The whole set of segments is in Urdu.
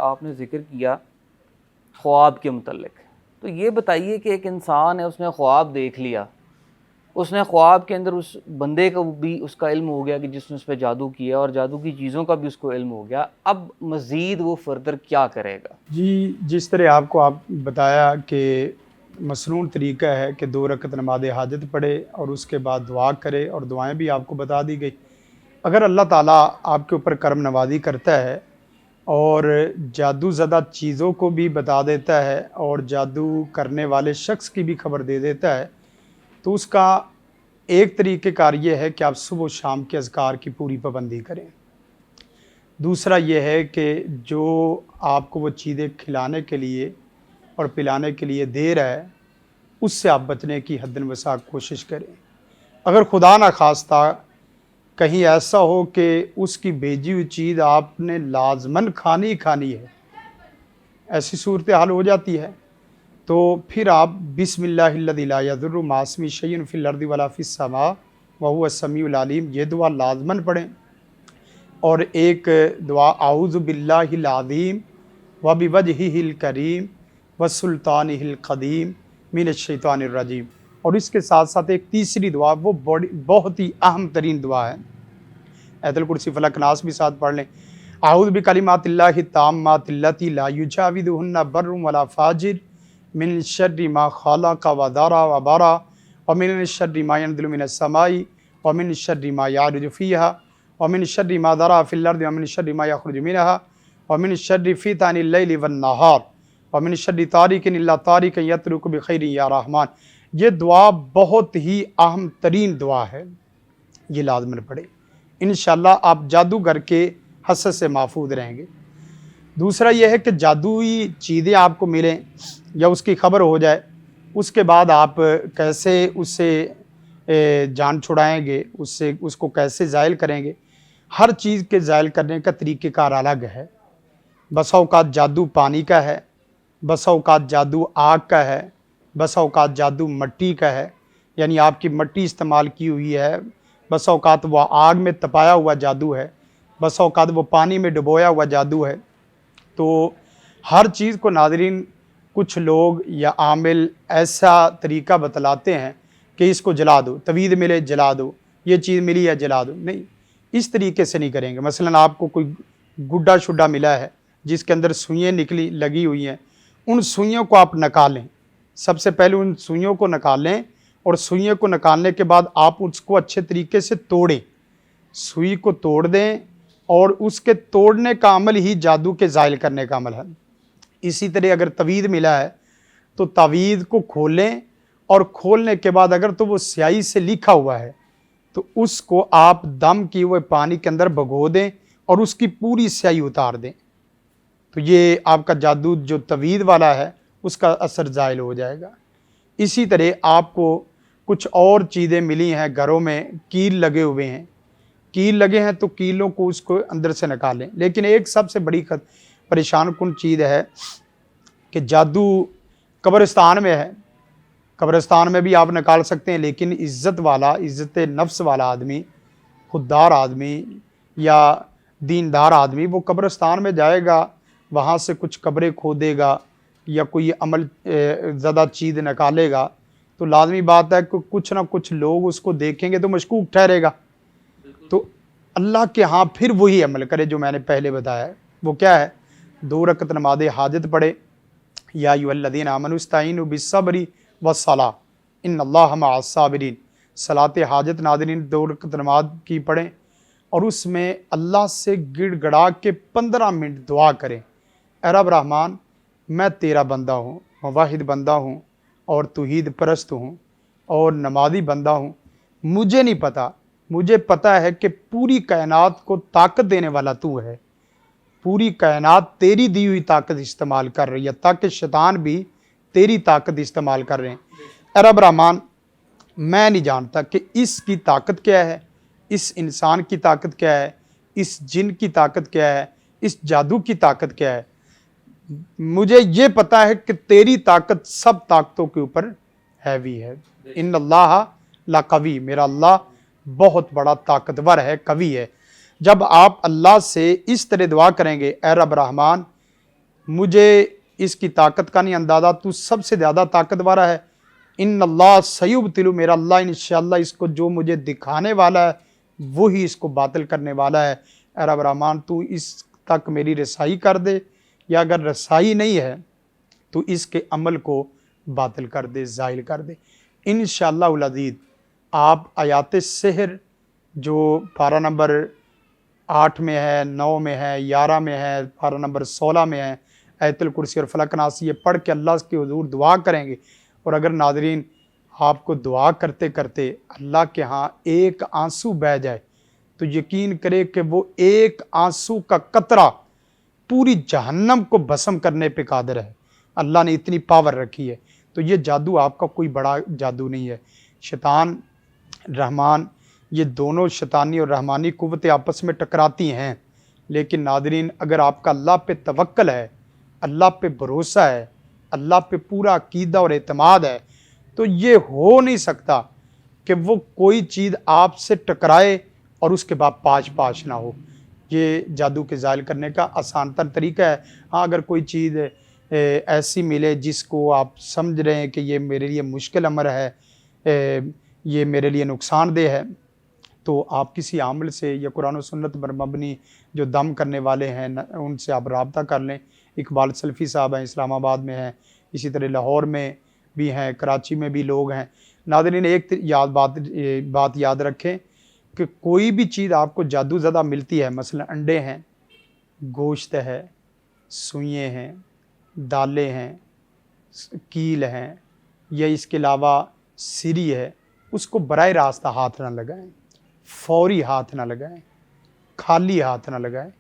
آپ نے ذکر کیا خواب کے متعلق، تو یہ بتائیے کہ ایک انسان ہے، اس نے خواب دیکھ لیا، اس نے خواب کے اندر اس بندے کا بھی اس کا علم ہو گیا کہ جس نے اس پہ جادو کیا، اور جادو کی چیزوں کا بھی اس کو علم ہو گیا، اب مزید وہ فردر کیا کرے گا؟ جی، جس طرح آپ بتایا کہ مسنون طریقہ ہے کہ 2 رکعت نماز حاجت پڑھے اور اس کے بعد دعا کرے، اور دعائیں بھی آپ کو بتا دی گئی۔ اگر اللہ تعالیٰ آپ کے اوپر کرم نوازی کرتا ہے اور جادو زدہ چیزوں کو بھی بتا دیتا ہے اور جادو کرنے والے شخص کی بھی خبر دے دیتا ہے، تو اس کا ایک طریقہ کار یہ ہے کہ آپ صبح و شام کے اذکار کی پوری پابندی کریں۔ دوسرا یہ ہے کہ جو آپ کو وہ چیزیں کھلانے کے لیے اور پلانے کے لیے دے رہا ہے، اس سے آپ بچنے کی حد وسع کوشش کریں۔ اگر خدا نخواستہ کہیں ایسا ہو کہ اس کی بھیجی ہوئی چیز آپ نے لازماً کھانی ہے، ایسی صورتحال ہو جاتی ہے، تو پھر آپ بسم اللہ الذی لا یضر مع اسمہ شیء فی الارض ولا فی السماء وہو السمیع العلیم، یہ دعا لازماً پڑھیں۔ اور ایک دعا اعوذ باللہ العظیم وبوجہہ الکریم وسلطانہ القدیم من الشیطان الرجیم، اور اس کے ساتھ ساتھ ایک تیسری دعا، وہ بہت ہی اہم ترین دعا ہے، آیت الکرسی فلق ناس بھی ساتھ پڑھ لیں۔ اعوذ بکلمات اللہ التامات اللاتی لا یجاوزہن بر ولا فاجر من شر ما خلق وذرا وبرا ومن شر ما ينزل من السماء ومن شر ما يعرج فيها ومن شر ما ذرا في الارض ومن شر ما يخرج منها ومن شر فتن الليل والنهار ومن شر طارق الا طارق يطرق بخير یا رحمان۔ یہ دعا بہت ہی اہم ترین دعا ہے، یہ لازماً پڑھیں، انشاءاللہ آپ جادوگر کے حسد سے محفوظ رہیں گے۔ دوسرا یہ ہے کہ جادوئی چیزیں آپ کو ملیں یا اس کی خبر ہو جائے، اس کے بعد آپ کیسے اس سے جان چھڑائیں گے، اس کو کیسے زائل کریں گے۔ ہر چیز کے زائل کرنے کا طریقہ کار الگ ہے۔ بسا اوقات جادو پانی کا ہے، بسا اوقات جادو آگ کا ہے، بسا اوقات جادو مٹی کا ہے، یعنی آپ کی مٹی استعمال کی ہوئی ہے، بسا اوقات وہ آگ میں تپایا ہوا جادو ہے، بسا اوقات وہ پانی میں ڈبویا ہوا جادو ہے۔ تو ہر چیز کو ناظرین کچھ لوگ یا عامل ایسا طریقہ بتلاتے ہیں کہ اس کو جلا دو، توید ملے جلا دو، یہ چیز ملی ہے جلا دو، نہیں، اس طریقے سے نہیں کریں گے۔ مثلا آپ کو کوئی گڈا شڈا ملا ہے جس کے اندر سوئیں لگی ہوئی ہیں، ان سوئیوں کو آپ نکالیں، سب سے پہلے ان سوئیوں کو نکالیں، اور سوئیوں کو نکالنے کے بعد آپ اس کو اچھے طریقے سے توڑیں، سوئی کو توڑ دیں، اور اس کے توڑنے کا عمل ہی جادو کے زائل کرنے کا عمل ہے۔ اسی طرح اگر توید ملا ہے تو توید کو کھولیں، اور کھولنے کے بعد اگر تو وہ سیاہی سے لکھا ہوا ہے تو اس کو آپ دم کیے ہوئے پانی کے اندر بھگو دیں اور اس کی پوری سیاہی اتار دیں، تو یہ آپ کا جادو جو توید والا ہے اس کا اثر زائل ہو جائے گا۔ اسی طرح آپ کو کچھ اور چیزیں ملی ہیں گھروں میں، کیل لگے ہوئے ہیں، کیل لگے ہیں تو کیلوں کو اس کو اندر سے نکالیں۔ لیکن ایک سب سے بڑی پریشان کن چیز ہے کہ جادو قبرستان میں ہے، قبرستان میں بھی آپ نکال سکتے ہیں، لیکن عزت والا، عزت نفس والا آدمی، خوددار آدمی یا دیندار آدمی، وہ قبرستان میں جائے گا، وہاں سے کچھ قبریں کھودے گا یا کوئی عمل زدہ چیز نکالے گا، تو لازمی بات ہے کہ کچھ نہ کچھ لوگ اس کو دیکھیں گے تو مشکوک ٹھہرے گا۔ تو اللہ کے ہاں پھر وہی عمل کرے جو میں نے پہلے بتایا ہے، وہ کیا ہے؟ 2 رکعت نماز حاجت پڑھے، یا ایھا الذین آمنوا استعینوا بالصبر والصلاۃ ان اللہ مع الصابرین، صلاۃ حاجت ناظرین 2 رکعت نماز کی پڑھیں، اور اس میں اللہ سے گڑ گڑا کے 15 منٹ دعا کریں، اے رب رحمان، میں تیرا بندہ ہوں، موحد بندہ ہوں، اور توحید پرست ہوں، اور نمازی بندہ ہوں، مجھے نہیں پتہ، مجھے پتہ ہے کہ پوری کائنات کو طاقت دینے والا تو ہے، پوری کائنات تیری دی ہوئی طاقت استعمال کر رہی ہے، تاکہ شیطان بھی تیری طاقت استعمال کر رہے ہیں۔ اے رب رحمان، میں نہیں جانتا کہ اس کی طاقت کیا ہے، اس انسان کی طاقت کیا ہے، اس جن کی طاقت کیا ہے، اس جادو کی طاقت کیا ہے، مجھے یہ پتہ ہے کہ تیری طاقت سب طاقتوں کے اوپر ہیوی ہے۔ ان اللہ لقوی، میرا اللہ بہت بڑا طاقتور ہے، قوی ہے۔ جب آپ اللہ سے اس طرح دعا کریں گے، اے رب رحمان، مجھے اس کی طاقت کا نہیں اندازہ، تو سب سے زیادہ طاقت والا ہے۔ ان اللہ سیبطل، میرا اللہ انشاءاللہ اس کو جو مجھے دکھانے والا ہے وہی اس کو باطل کرنے والا ہے۔ اے رب رحمان تو اس تک میری رسائی کر دے، یا اگر رسائی نہیں ہے تو اس کے عمل کو باطل کر دے، زائل کر دے۔ انشاءاللہ العزیز آپ آیات سحر جو پارہ نمبر 8 میں ہے، 9 میں ہے، 11 میں ہے، پارہ نمبر 16 میں ہے، آیت الکرسی اور فلق ناس، یہ پڑھ کے اللہ کے حضور دعا کریں گے۔ اور اگر ناظرین آپ کو دعا کرتے کرتے اللہ کے ہاں ایک آنسو بہہ جائے تو یقین کرے کہ وہ ایک آنسو کا قطرہ پوری جہنم کو بھسم کرنے پہ قادر ہے۔ اللہ نے اتنی پاور رکھی ہے۔ تو یہ جادو آپ کا کوئی بڑا جادو نہیں ہے۔ شیطان رحمان، یہ دونوں شیطانی اور رحمانی قوتیں آپس میں ٹکراتی ہیں، لیکن ناظرین اگر آپ کا اللہ پہ توکل ہے، اللہ پہ بھروسہ ہے، اللہ پہ پورا عقیدہ اور اعتماد ہے، تو یہ ہو نہیں سکتا کہ وہ کوئی چیز آپ سے ٹکرائے اور اس کے بعد پاش نہ ہو۔ یہ جادو کے زائل کرنے کا آسان تر طریقہ ہے۔ ہاں اگر کوئی چیز ایسی ملے جس کو آپ سمجھ رہے ہیں کہ یہ میرے لیے مشکل امر ہے، یہ میرے لیے نقصان دہ ہے، تو آپ کسی عامل سے یا قرآن و سنت پر مبنی جو دم کرنے والے ہیں ان سے آپ رابطہ کر لیں۔ اقبال سلفی صاحب ہیں، اسلام آباد میں ہیں، اسی طرح لاہور میں بھی ہیں، کراچی میں بھی لوگ ہیں۔ ناظرین ایک بات یاد رکھیں کہ کوئی بھی چیز آپ کو جادو زدہ ملتی ہے، مثلا انڈے ہیں، گوشت ہے، سوئیں ہیں، دالیں ہیں، کیل ہیں، یا اس کے علاوہ سری ہے، اس کو براہ راست ہاتھ نہ لگائیں، فوری ہاتھ نہ لگائیں، خالی ہاتھ نہ لگائیں۔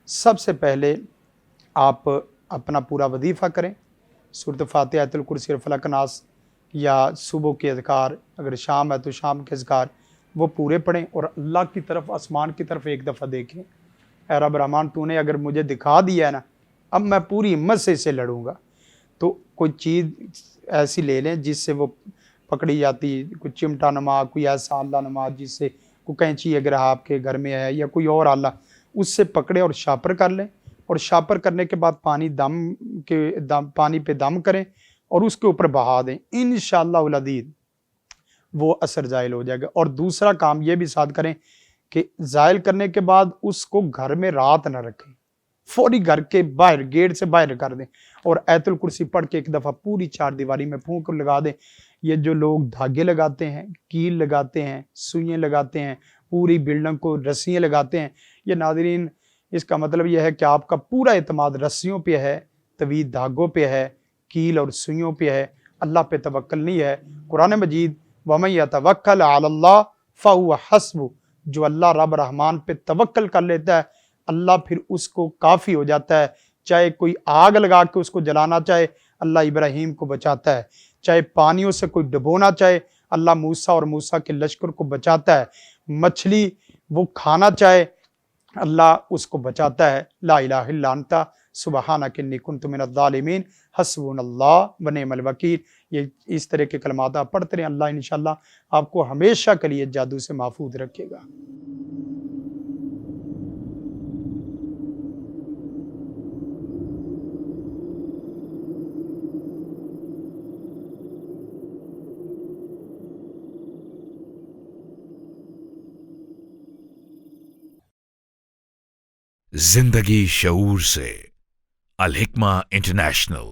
سب سے پہلے آپ اپنا پورا وظیفہ کریں، سورۃ فاتحہ، آیت الکرسی اور فلق ناس، یا صبح کے اذکار، اگر شام ہے تو شام کے اذکار وہ پورے پڑھیں، اور اللہ کی طرف، آسمان کی طرف ایک دفعہ دیکھیں۔ اے رب رحمان تو نے اگر مجھے دکھا دیا ہے نا، اب میں پوری ہمت سے اسے لڑوں گا۔ تو کوئی چیز ایسی لے لیں جس سے وہ پکڑی جاتی، کوئی چمٹا نما، کوئی ایسا آلہ نما جس سے، کوئی کینچی اگر آپ کے گھر میں ہے، یا کوئی اور آلہ، اس سے پکڑیں اور شاپر کر لیں، اور شاپر کرنے کے بعد پانی پہ دم کریں اور اس کے اوپر بہا دیں۔ انشاءاللہ العزیز وہ اثر زائل ہو جائے گا۔ اور دوسرا کام یہ بھی ساتھ کریں کہ زائل کرنے کے بعد اس کو گھر میں رات نہ رکھیں، فوری گھر کے باہر، گیٹ سے باہر کر دیں، اور آیت الکرسی پڑھ کے ایک دفعہ پوری چار دیواری میں پھونک لگا دیں۔ یہ جو لوگ دھاگے لگاتے ہیں، کیل لگاتے ہیں، سوئیں لگاتے ہیں، پوری بلڈنگ کو رسیاں لگاتے ہیں، یہ ناظرین اس کا مطلب یہ ہے کہ آپ کا پورا اعتماد رسیوں پہ ہے، طویل دھاگوں پہ ہے، کیل اور سوئیوں پہ ہے، اللہ پہ توکل نہیں ہے۔ قرآن مجید وَمَن يَتَوَكَّلْ عَلَى اللَّهِ فَهُوَ حَسْبُهُ، جو اللہ رب رحمان پہ توکل کر لیتا ہے اللہ پھر اس کو کافی ہو جاتا ہے۔ چاہے کوئی آگ لگا کے اس کو جلانا چاہے، اللہ ابراہیم کو بچاتا ہے، چاہے پانیوں سے کوئی ڈبونا چاہے، اللہ موسیٰ اور موسیٰ کے لشکر کو بچاتا ہے، مچھلی وہ کھانا چاہے اللہ اس کو بچاتا ہے۔ لا الہ الا انت سبحانک انی کنت من الظالمین حسبنا اللہ ونعم الوکیل۔ یہ اس طرح کے کلمات آپ پڑھتے رہیں، اللہ انشاءاللہ آپ کو ہمیشہ کے لیے جادو سے محفوظ رکھے گا۔ زندگی شعور سے، الحکمہ انٹرنیشنل۔